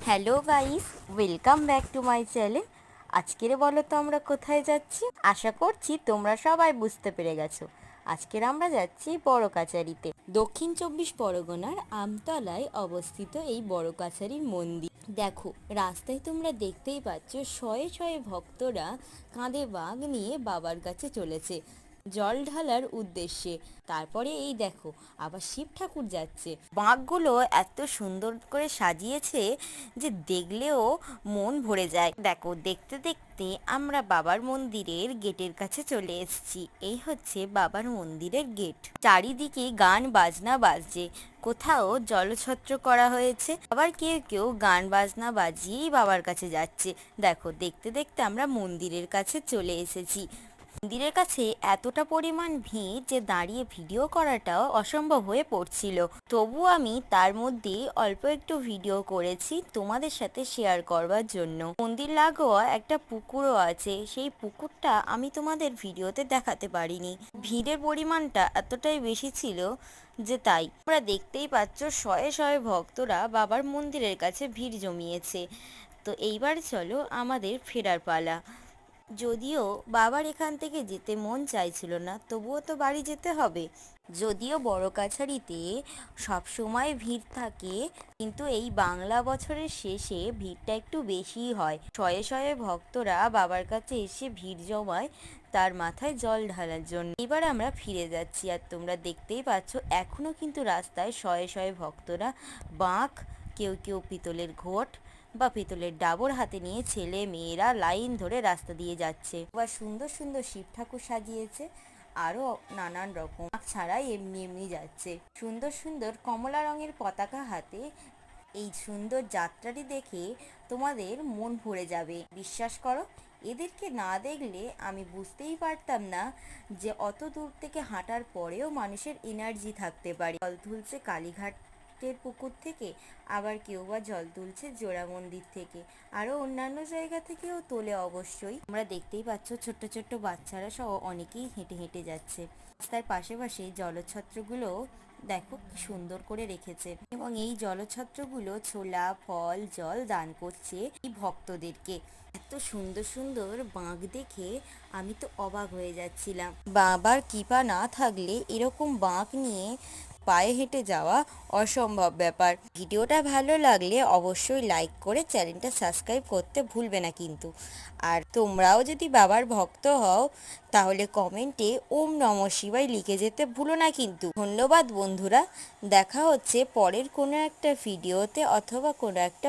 Hello guys, welcome back to my channel. আজকের বলো তো আমরা কোথায় যাচ্ছি? আশা করছি তোমরা সবাই বুঝতে পেরে গেছো। আজকের আমরা যাচ্ছি বড় কাছারিতে। দক্ষিণ 24 পরগনার আমতলায় অবস্থিত এই বড় কাছারির মন্দির। দেখো, রাস্তায় তোমরা দেখতেই পাচ্ছ শয়ে শয়ে ভক্তরা কাঁধে বাঁক নিয়ে বাবার কাছে চলেছে জল ঢালার উদ্দেশ্যে। তারপরে এই দেখো, আবার শিব ঠাকুর যাচ্ছে। বাঁকগুলো এত সুন্দর করে সাজিয়েছে যে দেখলেও মন ভরে যায়। দেখো, দেখতে দেখতে আমরা বাবার মন্দিরের গেটের কাছে চলে এসেছি। এই হচ্ছে বাবার মন্দিরের গেট। চারিদিকে গান বাজনা বাজছে, কোথাও জলছত্র করা হয়েছে, আবার কেউ কেউ গান বাজনা বাজিয়েই বাবার কাছে যাচ্ছে। দেখো, দেখতে দেখতে আমরা মন্দিরের কাছে চলে এসেছি। মন্দিরের কাছে এতটা পরিমাণ ভিড় যে দাঁড়িয়ে ভিডিও করাটাও অসম্ভব হয়ে পড়ছিল। তবু আমি তার মধ্যে অল্প একটু ভিডিও করেছি তোমাদের সাথে শেয়ার করবার জন্য। মন্দির লাগোয়া একটা পুকুরও আছে, সেই পুকুরটা আমি তোমাদের ভিডিওতে দেখাতে পারিনি। ভিড়ের পরিমাণটা এতটাই বেশি ছিল যে তাই তোমরা দেখতেই পাচ্ছ শয়ে শয়ে ভক্তরা বাবার মন্দিরের কাছে ভিড় জমিয়েছে। তো এইবার চলো আমাদের ফেরার পালা। যদিও বাবার এখান থেকে যেতে মন চাইছিল না, তবুও তো বাড়ি যেতে হবে। যদিও বড় কাছারিতে সব সময় ভিড় থাকে, কিন্তু এই বাংলা বছরের শেষে ভিড়টা একটু বেশিই হয়। শয়ে শয়ে ভক্তরা বাবার কাছে এসে ভিড় জমায় তার মাথায় জল ঢালার জন্য। এবার আমরা ফিরে যাচ্ছি, আর তোমরা দেখতেই পাচ্ছ এখনো কিন্তু রাস্তায় শয়ে শয়ে ভক্তরা বাঁক, কেউ কেউ পিতলের ঘট বা পিতলের ডাবর হাতে নিয়ে ছেলে মেয়েরা লাইন ধরে রাস্তা দিয়ে যাচ্ছে। বা সুন্দর সুন্দর শিব ঠাকুর সাজিয়েছে, আরো নানান রকম ছাড়াই এমনি এমনি যাচ্ছে। সুন্দর সুন্দর কমলা রঙের পতাকা হাতে এই সুন্দর যাত্রাটি দেখে তোমাদের মন ভরে যাবে। বিশ্বাস করো, এদেরকে না দেখলে আমি বুঝতেই পারতাম না যে অত দূর থেকে হাঁটার পরেও মানুষের এনার্জি থাকতে পারে। জল তুলছে কালীঘাটের পুকুর থেকে, আবার কেউ বা জল তুলছে জোড়া মন্দির থেকে, আরও অন্যান্য জায়গা থেকেও তোলে অবশ্যই। আমরা দেখতেই পাচ্ছ ছোট্ট ছোট্ট বাচ্চারা সহ অনেকেই হেঁটে হেঁটে যাচ্ছে। রাস্তার পাশে পাশে জলছত্রগুলো দেখো কি সুন্দর করে রেখেছে, এবং এই জলছত্রগুলো ছোলা ফল জল দান করছে এই ভক্তদেরকে। এত সুন্দর সুন্দর বাঁক দেখে আমি তো অবাক হয়ে যাচ্ছিলাম। বাবার কৃপা না থাকলে এরকম বাঁক নিয়ে পায়ে হেঁটে যাওয়া অসম্ভব ব্যাপার। ভিডিওটা ভালো লাগলে অবশ্যই লাইক করে চ্যানেলটা সাবস্ক্রাইব করতে ভুলবে না কিন্তু। আর তোমরাও যদি বাবার ভক্ত হও তাহলে কমেন্টে ওম নমঃ শিবায় লিখে যেতে ভুলো না কিন্তু। ধন্যবাদ বন্ধুরা, দেখা হচ্ছে পরের কোনো একটা ভিডিওতে অথবা কোনো একটা